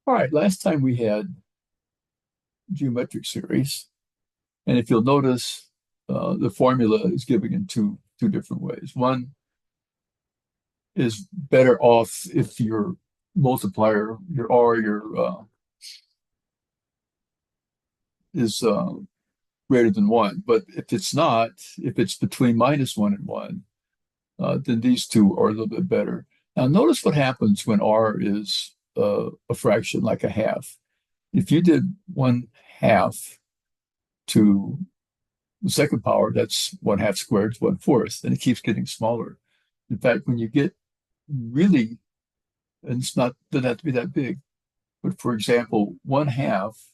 All right, last time we had geometric series, and if you'll notice, the formula is given in two different ways. One is better off if your multiplier, your R, is greater than one. But if it's not, if it's between -1 and 1, then these two are a little bit better. Now, notice what happens when R is a fraction, like a half. If you did 1/2 to the second power, that's 1/2 squared is 1/4, and it keeps getting smaller. In fact, when you get really, and it's not, doesn't have to be that big, but for example, 1/2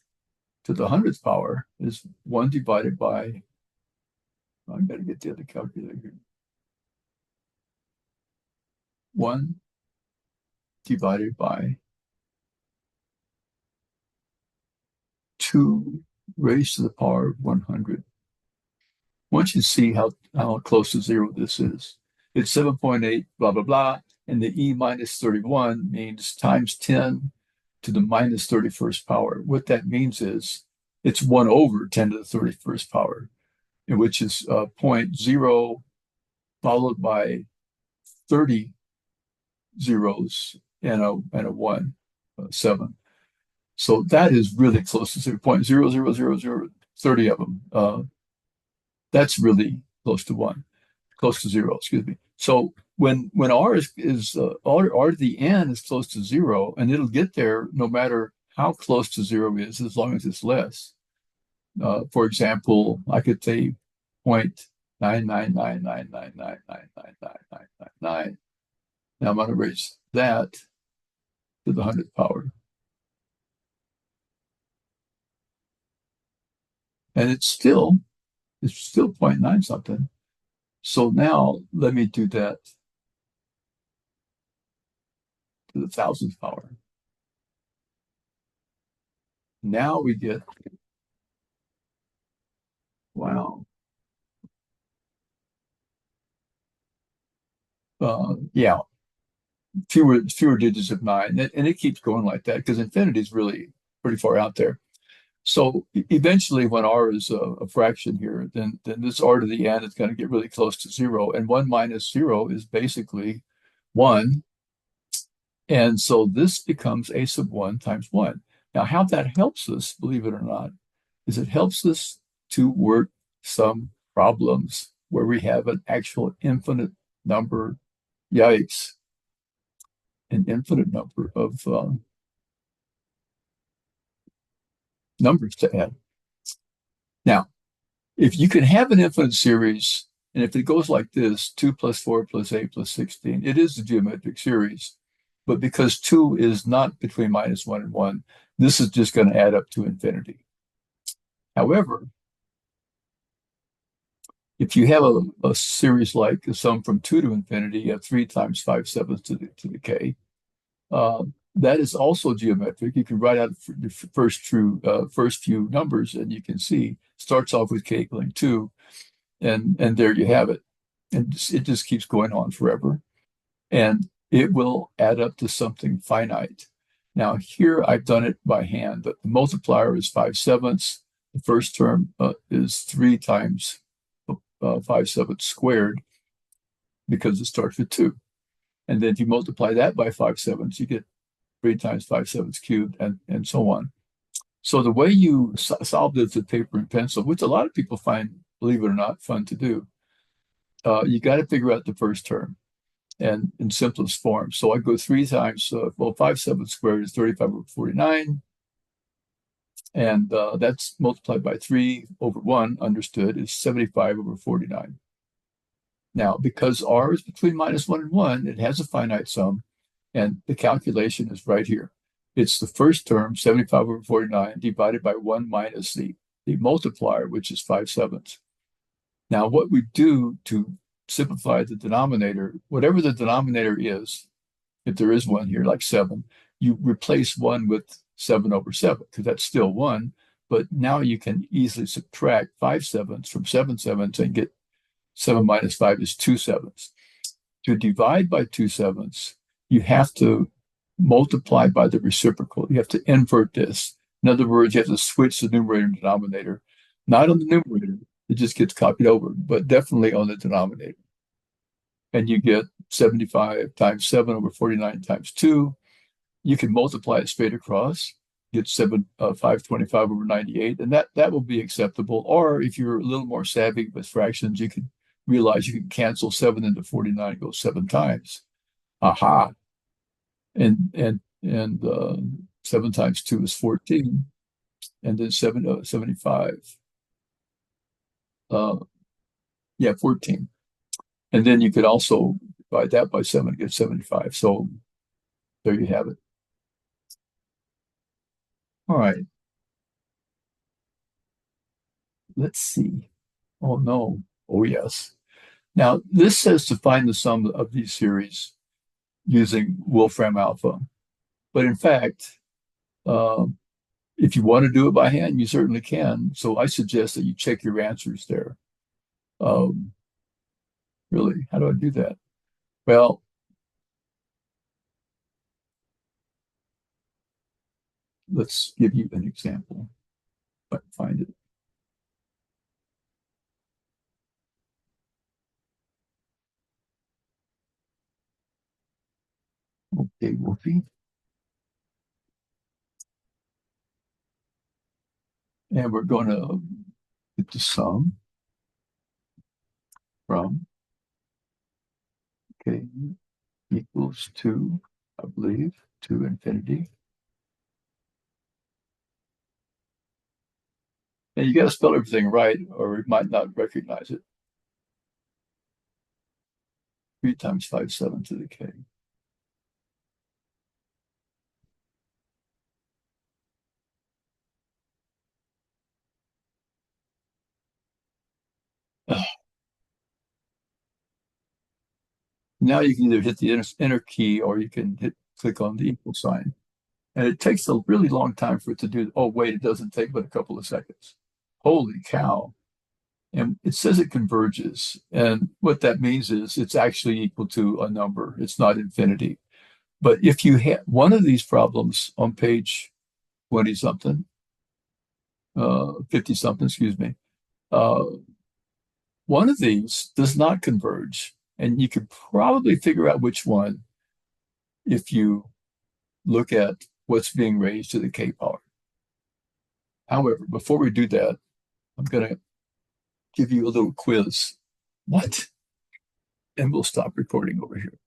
to the 100th power is 1 divided by, I got to get the other calculator here. 1 divided by 2 raised to the power of 100. Once you see how close to zero this is, it's 7.8, blah, blah, blah. And the E minus 31 means times 10 to the minus 31st power. What that means is it's 1 over 10 to the 31st power, which is 0.0 followed by 30 zeros and a 1, 7. So that is really close to 0.00000, 30 of them. That's really close to 1, close to 0, excuse me. So when R is R to the n is close to 0, and it'll get there no matter how close to 0 is, as long as it's less. For example, I could say 0.99999999999. Now I'm going to raise that to the 100th power. And it's still 0.9 something. So now let me do that to the 1000th power. Now we get, wow. Yeah, fewer digits of 9. And it keeps going like that because infinity is really pretty far out there. So eventually, when R is a fraction here, then this R to the n is going to get really close to 0. And 1 minus 0 is basically 1. And so this becomes a sub 1 times 1. Now, how that helps us, believe it or not, is it helps us to work some problems where we have an actual infinite number, yikes, an infinite number of numbers to add. Now, if you can have an infinite series, and if it goes like this, 2 plus 4 plus 8 plus 16, it is a geometric series. But because 2 is not between -1 and 1, this is just going to add up to infinity. However, if you have a series like a sum from 2 to infinity, you have 3 times 5/7 to the k. That is also geometric. You can write out the first few numbers, and you can see starts off with k equaling 2, and there you have it. And it just keeps going on forever, and it will add up to something finite. Now here I've done it by hand. The multiplier is 5/7. The first term is 3 times 5/7 squared because it starts with 2. And then if you multiply that by 5/7, you get 3 times 5/7 cubed, and so on. So the way you solve this with paper and pencil, which a lot of people find, believe it or not, fun to do, you got to figure out the first term and in simplest form. So I go 3 times, 5/7 squared is 35/49. And that's multiplied by 3 over 1, understood, is 75/49. Now, because R is between -1 and 1, it has a finite sum, and the calculation is right here. It's the first term, 75/49, divided by 1 minus the multiplier, which is 5/7. Now, what we do to simplify the denominator, whatever the denominator is, if there is one here, like 7, you replace 1 with 7/7, because that's still 1. But now you can easily subtract 5/7 from 7/7 and get 7 minus 5 is 2/7. To divide by 2/7, you have to multiply by the reciprocal. You have to invert this. In other words, you have to switch the numerator and denominator. Not on the numerator, it just gets copied over, but definitely on the denominator. And you get 75 times 7 over 49 times 2. You can multiply it straight across, get 525 over 98, and that will be acceptable. Or if you're a little more savvy with fractions, you can realize you can cancel 7 into 49, go 7 times. Aha. And 7 times 2 is 14, and then 75. Yeah, 14. And then you could also divide that by 7 to get 75. So there you have it. All right. Let's see. Oh, no. Oh, yes. Now, this says to find the sum of these series using Wolfram alpha. But in fact, if you want to do it by hand, you certainly can. So I suggest that you check your answers there. Really, how do I do that? Well, let's give you an example. If I can find it. Okay, Wolfie. And we're going to get the sum from k equals 2, I believe, to infinity. And you got to spell everything right, or it might not recognize it. 3 times 5, 7 to the k. Now you can either hit the enter key or you can click on the equal sign. And it takes a really long time for it to do. Oh, wait, it doesn't take but a couple of seconds. Holy cow. And it says it converges. And what that means is it's actually equal to a number. It's not infinity. But if you have one of these problems on page 20 something, 50 something, excuse me, one of these does not converge. And you could probably figure out which one if you look at what's being raised to the k power. However, before we do that, I'm going to give you a little quiz. What? And we'll stop recording over here.